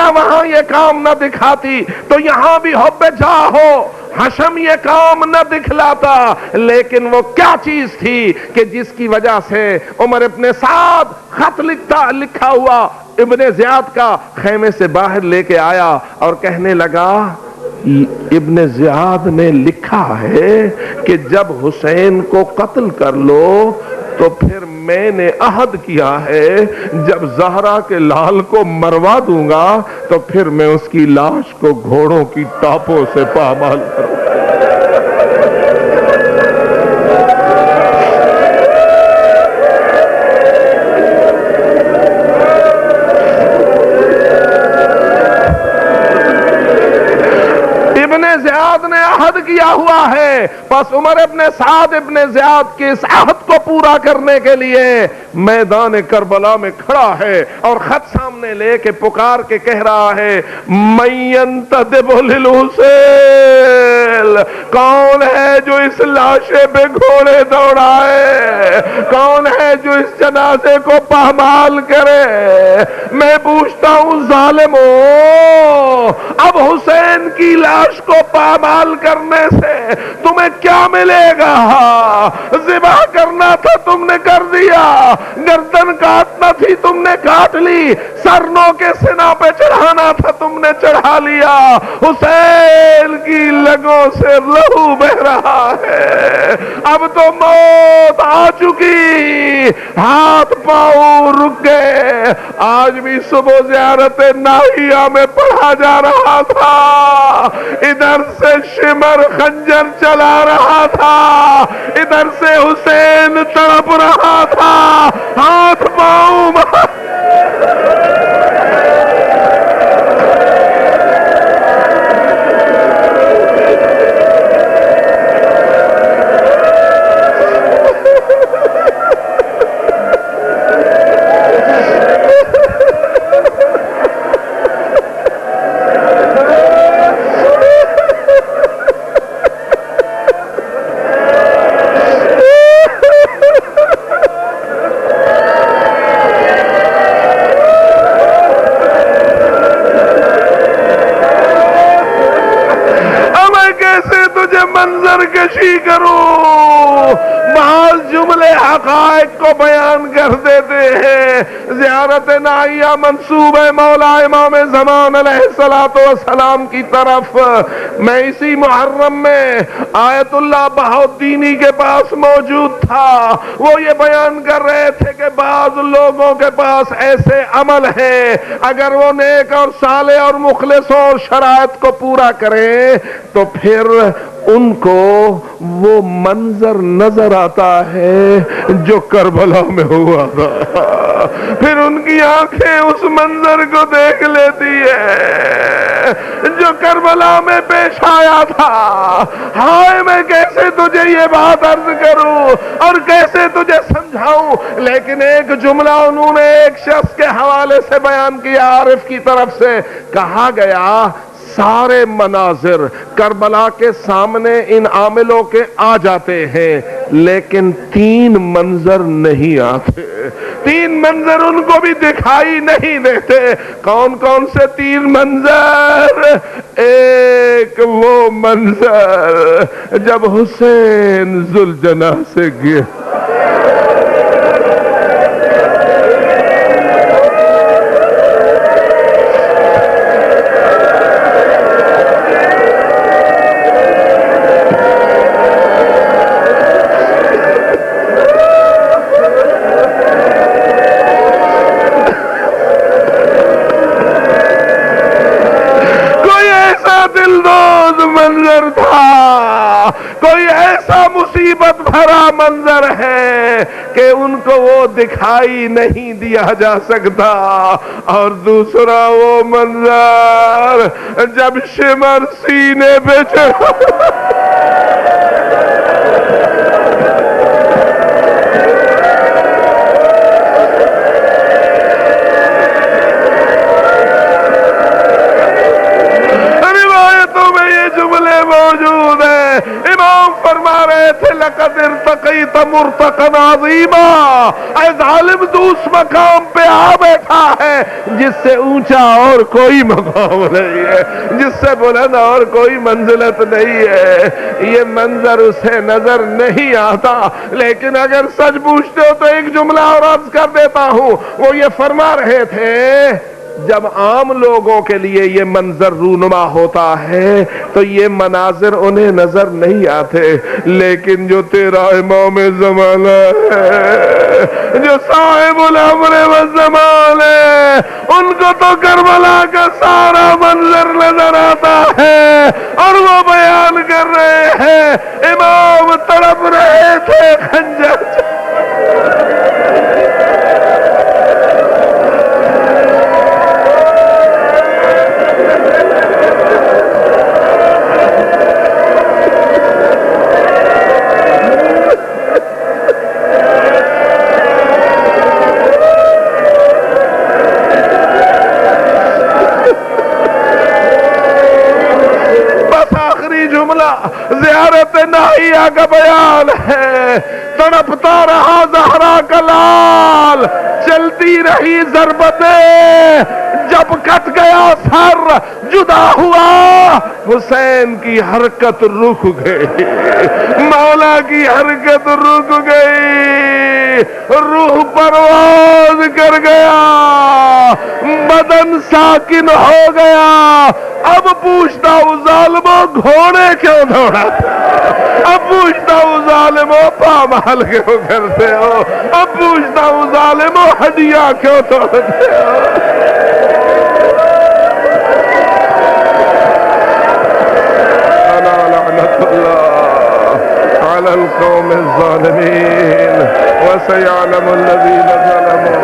آمینہ وہاں یہ کام نہ دکھاتی تو یہاں بھی حب جاہ ہو حشم یہ کام نہ دکھلاتا. لیکن وہ کیا چیز تھی کہ جس کی وجہ سے عمر ابن سعد خط لکھا ہوا ابن زیاد کا خیمے سے باہر لے کے آیا اور کہنے لگا ابن زیاد نے لکھا ہے کہ جب حسین کو قتل کر لو تو پھر میں نے عہد کیا ہے جب زہرا کے لال کو مروا دوں گا تو پھر میں اس کی لاش کو گھوڑوں کی ٹاپوں سے پامال کروں گا. زیاد نے عہد کیا ہوا ہے. بس عمر ابن سعد ابن زیاد کے اس عہد کو پورا کرنے کے لیے میدان کربلا میں کھڑا ہے اور خط سامنے لے کے پکار کے کہہ رہا ہے من ينتدب للحسین، کون ہے جو اس لاشے پہ گھوڑے دوڑائے، کون ہے جو اس جنازے کو پامال کرے. میں پوچھتا ہوں ظالموں، اب حسین کی لاش کو پامال کرنے سے تمہیں کیا ملے گا؟ ذبح کرنا تھا تم نے کر دیا، گردن کاٹنا تھی تم نے کاٹ لی، سرنوں کے سنا پہ چڑھانا تھا تم نے چڑھا لیا. حسین کی لگوں سے لہو بہ رہا ہے، اب تو موت آ چکی، ہاتھ پاؤں رک گئے. آج بھی صبح زیارت ناہیہ میں پڑھا جا رہا تھا، ادھر سے شمر خنجر چلا رہا تھا، ادھر سے حسین تڑپ رہا تھا، ہاتھ پاؤں منظر کشی کروں، بعض جملے حقائق کو بیان کر دیتے ہیں. زیارت ناہیہ منسوب ہے مولا امام زمان علیہ السلام کی طرف. میں اسی محرم میں آیت اللہ بہاؤالدینی کے پاس موجود تھا، وہ یہ بیان کر رہے تھے کہ بعض لوگوں کے پاس ایسے عمل ہیں اگر وہ نیک اور صالح اور مخلص اور شرائط کو پورا کریں تو پھر ان کو وہ منظر نظر آتا ہے جو کربلا میں ہوا تھا، پھر ان کی آنکھیں اس منظر کو دیکھ لیتی ہے جو کربلا میں پیش آیا تھا. ہائے میں کیسے تجھے یہ بات عرض کروں اور کیسے تجھے سمجھاؤں. لیکن ایک جملہ انہوں نے ایک شخص کے حوالے سے بیان کیا، عارف کی طرف سے کہا گیا سارے مناظر کربلا کے سامنے ان عاملوں کے آ جاتے ہیں لیکن 3 منظر نہیں آتے، 3 منظر ان کو بھی دکھائی نہیں دیتے. کون کون سے 3 منظر؟ ایک وہ منظر جب حسین ذوالجناح سے گر منظر تھا، کوئی ایسا مصیبت بھرا منظر ہے کہ ان کو وہ دکھائی نہیں دیا جا سکتا. اور دوسرا وہ منظر جب شمر سینے پہ چڑھا موجود ہے. امام فرما رہے تھے لقد ارتقیت مرتقا عظیما، اے ظالم تو اس مقام پہ آ بیٹھا ہے جس سے اونچا اور کوئی مقام نہیں ہے، جس سے بلند اور کوئی منزلت نہیں ہے۔ یہ منظر اسے نظر نہیں آتا، لیکن اگر سچ پوچھتے ہو تو ایک جملہ اور عرض کر دیتا ہوں۔ وہ یہ فرما رہے تھے جب عام لوگوں کے لیے یہ منظر رونما ہوتا ہے تو یہ مناظر انہیں نظر نہیں آتے، لیکن جو تیرا امام زمانہ ہے، جو صاحب الامر والزمان ہے، ان کو تو کربلا کا سارا منظر نظر آتا ہے، اور وہ بیان کر رہے ہیں امام تڑپ رہے تھے خنجر زیارت ناہیہ کا بیان ہے۔ تڑپتا رہا زہرا کا لال، چلتی رہی ضربتیں، جب کٹ گیا سر جدا ہوا، حسین کی حرکت رک گئی، مولا کی حرکت رک گئی، روح پرواز کر گیا، بدن ساکن ہو گیا۔ اب پوچھتا ہوں ظالموں گھوڑے کیوں دوڑا؟ اب پوچھتا ہوں ظالموں پامال کیوں کرتے ہو؟ اب پوچھتا ہوں ظالموں ہڈیاں کیوں توڑتے ہو؟ لعنت اللہ علی القوم الظالمین وسيعلم الذين ظلموا